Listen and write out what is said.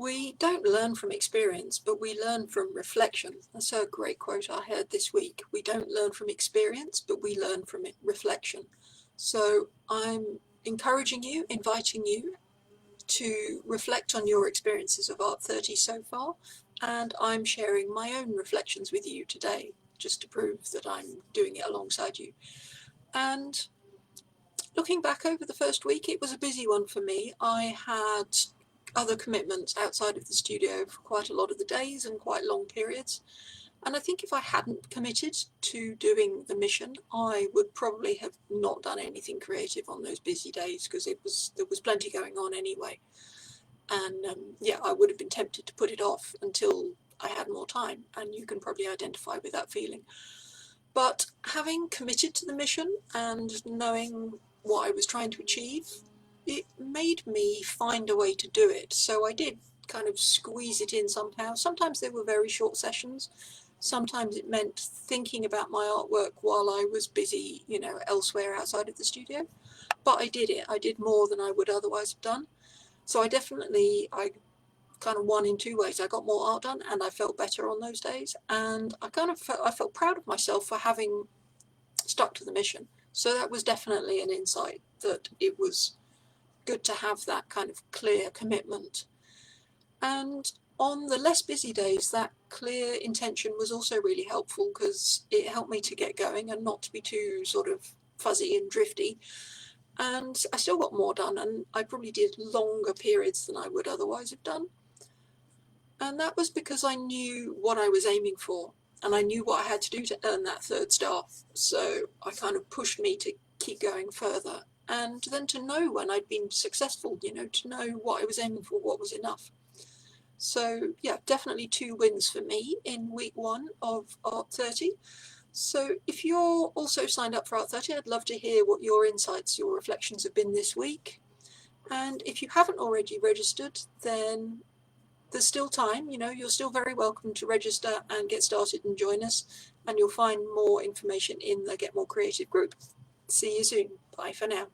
We don't learn from experience, but we learn from reflection. That's a great quote I heard this week. We don't learn from experience, but we learn from reflection. So I'm encouraging you, inviting you to reflect on your experiences of ART30 so far, and I'm sharing my own reflections with you today, just to prove that I'm doing it alongside you. And looking back over the first week, it was a busy one for me. I had other commitments outside of the studio for quite a lot of the days and quite long periods. And I think if I hadn't committed to doing the mission, I would probably have not done anything creative on those busy days, because there was plenty going on anyway. And yeah, I would have been tempted to put it off until I had more time, and you can probably identify with that feeling. But having committed to the mission and knowing what I was trying to achieve, it made me find a way to do it. So I did kind of squeeze it in somehow. Sometimes they were very short sessions. Sometimes it meant thinking about my artwork while I was busy, elsewhere outside of the studio. But I did it. I did more than I would otherwise have done. So I kind of won in two ways. I got more art done and I felt better on those days. And I felt proud of myself for having stuck to the mission. So that was definitely an insight, that it was good to have that kind of clear commitment. And on the less busy days, that clear intention was also really helpful, because it helped me to get going and not to be too sort of fuzzy and drifty. And I still got more done, and I probably did longer periods than I would otherwise have done. And that was because I knew what I was aiming for, and I knew what I had to do to earn that third star. So I kind of pushed me to keep going further, and then to know when I'd been successful, to know what I was aiming for, what was enough. So yeah, definitely 2 wins for me in week 1 of ART30. So if you're also signed up for ART30, I'd love to hear what your insights, your reflections have been this week. And if you haven't already registered, then there's still time. You're still very welcome to register and get started and join us. And you'll find more information in the Get More Creative group. See you soon. Bye for now.